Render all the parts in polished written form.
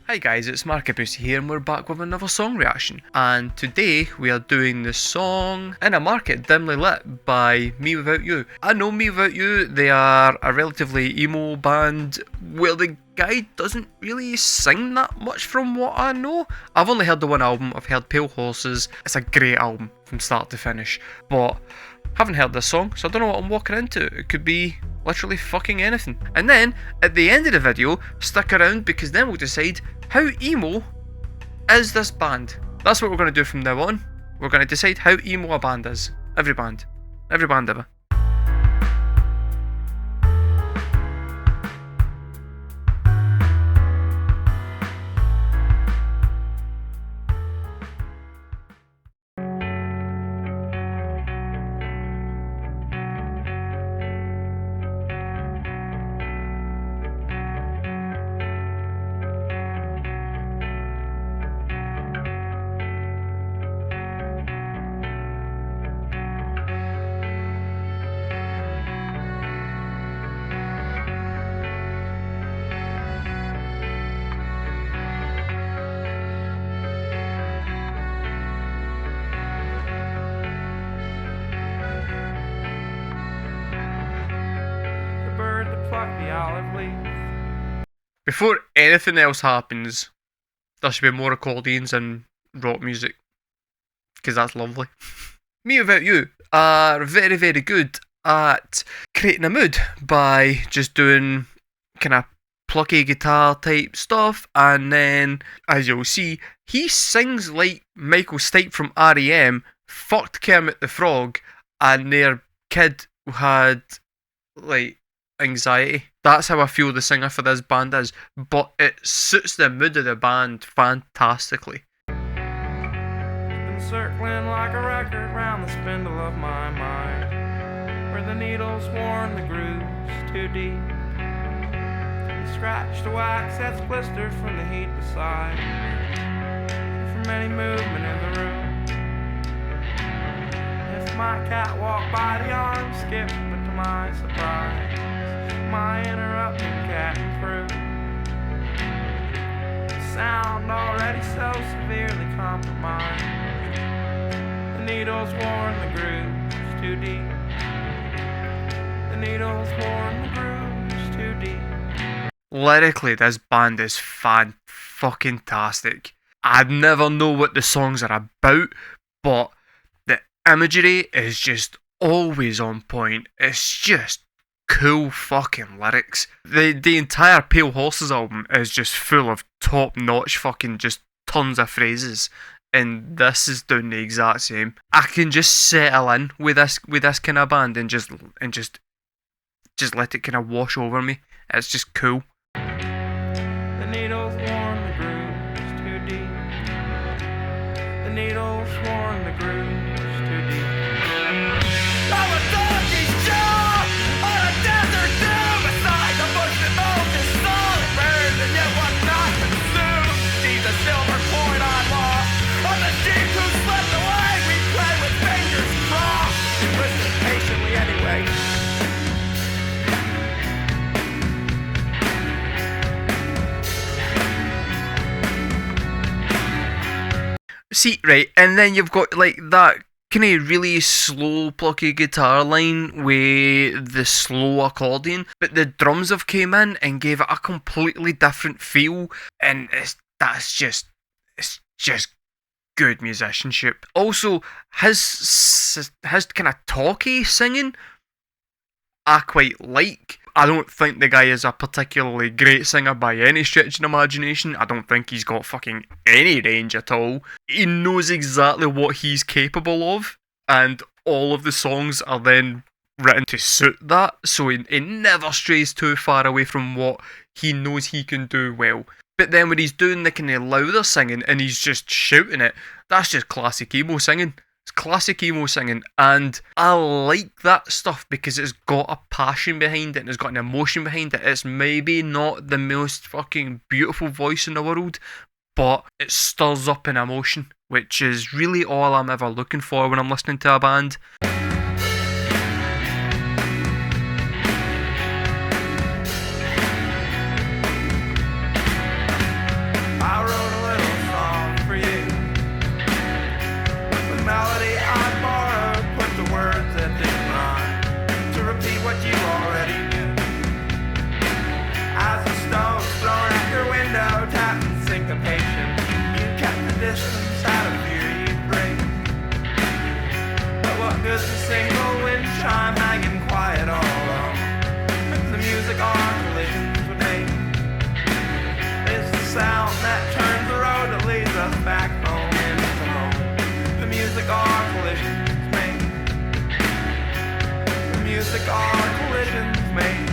Hi guys, it's Markabusi here and we're back with another song reaction. And today we are doing the song In a Market Dimly Lit by Mewithoutyou. I know Mewithoutyou, they are a relatively emo band where the guy doesn't really sing that much from what I know. I've only heard the one album, I've heard Pale Horses. It's a great album from start to finish, but haven't heard this song, so I don't know what I'm walking into. It could be literally fucking anything. And then, at the end of the video, stick around because then we'll decide how emo is this band. That's what we're going to do from now on. We're going to decide how emo a band is. Every band. Every band ever. The olive leaf. Before anything else happens, there should be more accordions and rock music, because that's lovely. Mewithoutyou are very, very good at creating a mood by just doing kind of plucky guitar type stuff, and then, as you'll see, he sings like Michael Stipe from R.E.M. fucked Kermit the Frog, and their kid had, like, anxiety. That's how I feel the singer for this band is, but it suits the mood of the band fantastically. Been circling like a record round the spindle of my mind, where the needle's worn the grooves too deep. The scratch the wax that's blistered from the heat beside, from any movement in the room. If my cat walked by, the arm skipped, but to my surprise, my interrupting cat improved. Sound already so severely compromised. The needle's worn the grooves too deep. The needle's worn the grooves too deep. Lyrically, this band is fan-fucking-tastic. I'd never know what the songs are about, but the imagery is just always on point. It's just cool fucking lyrics. The entire Pale Horses album is just full of top-notch fucking just tons of phrases, and this is doing the exact same. I can just settle in with this kind of band and just let it kind of wash over me. It's just cool. The needle's worn the grooves too deep. The needle's worn the grooves too deep. I'm a donkey's jaw on a desert dune beside the bush that mows his soul and burns and yet was not consumed. She's a silver coin I lost on the sheep who slipped away. We play with fingers crossed and listen patiently anyway. See, right, and then you've got like that kind of really slow plucky guitar line with the slow accordion, but the drums have came in and gave it a completely different feel, and it's just good musicianship. Also, his kind of talky singing I quite like. I don't think the guy is a particularly great singer by any stretch of the imagination. I don't think he's got fucking any range at all. He knows exactly what he's capable of, and all of the songs are then written to suit that, so he never strays too far away from what he knows he can do well. But then when he's doing the kind of louder singing and he's just shouting it, that's just classic emo singing. It's classic emo singing, and I like that stuff because it's got a passion behind it and it's got an emotion behind it. It's maybe not the most fucking beautiful voice in the world, but it stirs up an emotion, which is really all I'm ever looking for when I'm listening to a band. distance out of fear you'd break. But what good's a single wind chime hanging quiet all along? The music our collisions would make is the sound that turns the road that leads us back home into home. The music our collisions make. The music our collisions make.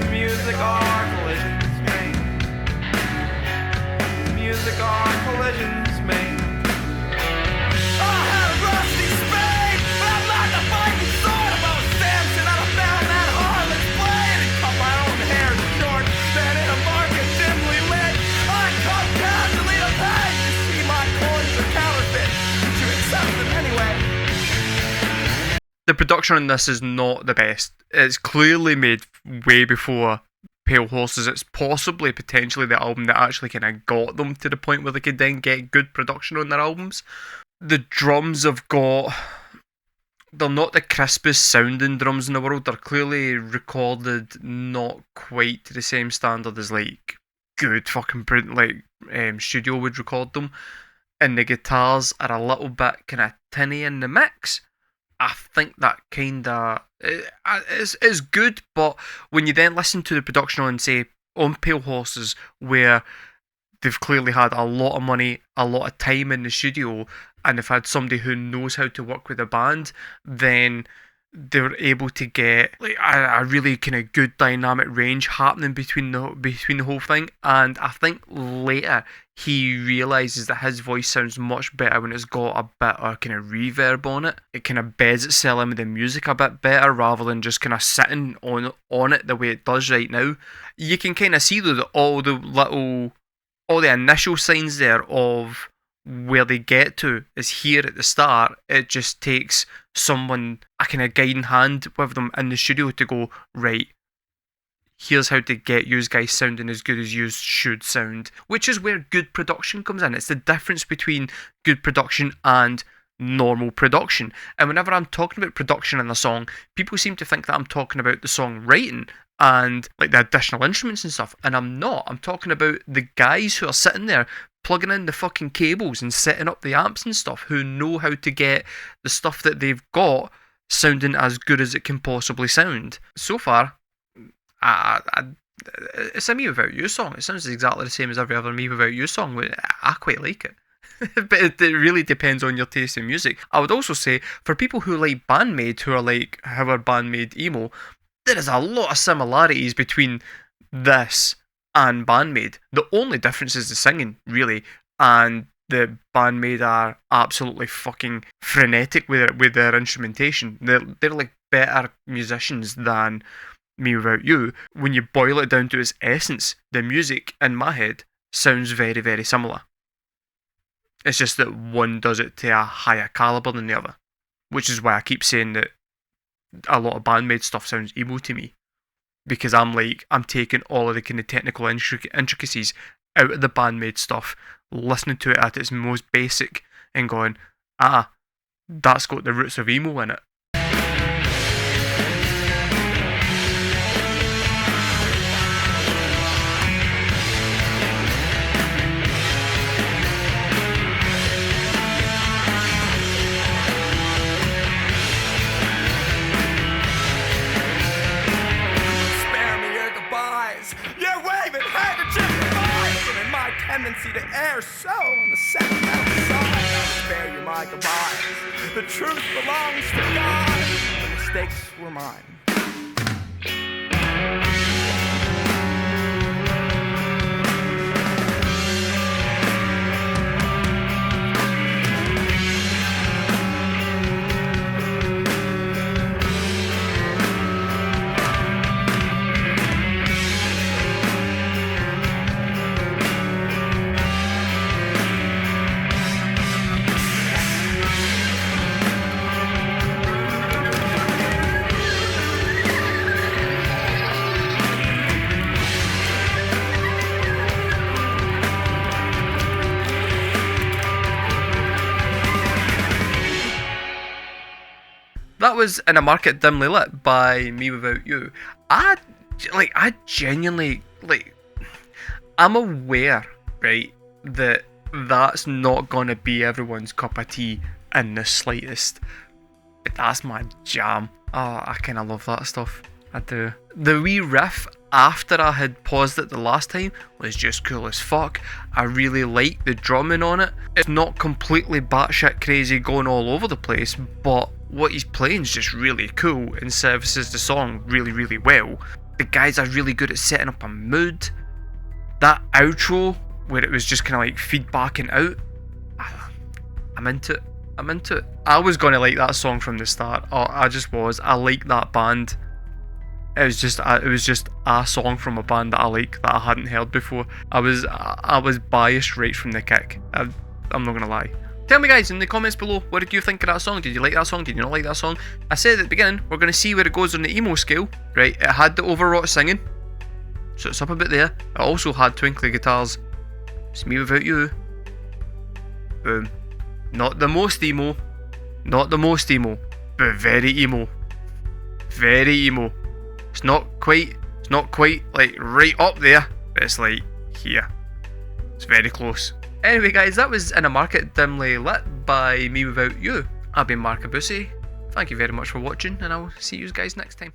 The music our collisions make. The music our collisions make. I had a rusty spade, but I'm not the fighting sword of old Samson. I found that harlot's blade and cut my own hair short. Then in a market dimly lit, I come casually to pay. You see my coins are counterfeit, but you accept them anyway. The production on this is not the best. It's clearly made way before Pale Horses. It's possibly, potentially, the album that actually kind of got them to the point where they could then get good production on their albums. The drums have got... They're not the crispest sounding drums in the world. They're clearly recorded not quite to the same standard as, like, good fucking studio would record them. And the guitars are a little bit kind of tinny in the mix. I think that kind of is good, but when you then listen to the production on, say, on Pale Horses, where they've clearly had a lot of money, a lot of time in the studio, and they've had somebody who knows how to work with a band, then they're able to get like a really kind of good dynamic range happening between the whole thing. And I think later he realises that his voice sounds much better when it's got a bit of kind of reverb on it. It kind of beds itself in with the music a bit better rather than just kind of sitting on it the way it does right now. You can kind of see though that all the initial signs there of where they get to is here at the start. It just takes someone, a kind of guiding hand with them in the studio to go, right, here's how to get you guys sounding as good as you should sound. Which is where good production comes in. It's the difference between good production and normal production. And whenever I'm talking about production in a song, people seem to think that I'm talking about the songwriting and like the additional instruments and stuff, and I'm not. I'm talking about the guys who are sitting there plugging in the fucking cables and setting up the amps and stuff, who know how to get the stuff that they've got sounding as good as it can possibly sound. So far, it's a Me Without You song. It sounds exactly the same as every other Me Without You song. I quite like it. But it really depends on your taste in music. I would also say, for people who like Bandmate, who are like how our Bandmate emo, there is a lot of similarities between this and Bandmate. The only difference is the singing, really, and the Bandmate are absolutely fucking frenetic with their instrumentation. They're like better musicians than Me Without You. When you boil it down to its essence, the music in my head sounds very, very similar. It's just that one does it to a higher caliber than the other, which is why I keep saying that a lot of Bandmate stuff sounds emo to me, because I'm taking all of the kind of technical intricacies out of the Bandmate stuff, listening to it at its most basic and going, that's got the roots of emo in it. Tendency to err so on the sentimental side. I'll spare you my goodbyes. The truth belongs to God. The mistakes were mine. That was In a Market Dimly Lit by Me Without You. I genuinely, I'm aware, right, that that's not gonna be everyone's cup of tea in the slightest. But that's my jam. Oh, I kinda love that stuff. I do. The wee riff after I had paused it the last time was just cool as fuck. I really like the drumming on it. It's not completely batshit crazy going all over the place, but what he's playing is just really cool and services the song really, really well. The guys are really good at setting up a mood. That outro, where it was just kind of like feedbacking out, I'm into it. I'm into it. I was going to like that song from the start. Oh, I just was. I like that band. It was just a song from a band that I like that I hadn't heard before. I was biased right from the kick. I'm not gonna lie. Tell me guys in the comments below, what did you think of that song? Did you like that song? Did you not like that song? I said at the beginning, we're gonna see where it goes on the emo scale, right? It had the overwrought singing, so it's up a bit there. It also had twinkly guitars. It's Me Without You. Boom. Not the most emo, but very emo. Very emo. It's not quite like right up there, but it's like here. It's very close. Anyway guys, that was In a Market Dimly Lit by Me Without You. I've been markabusi. Thank you very much for watching, and I'll see you guys next time.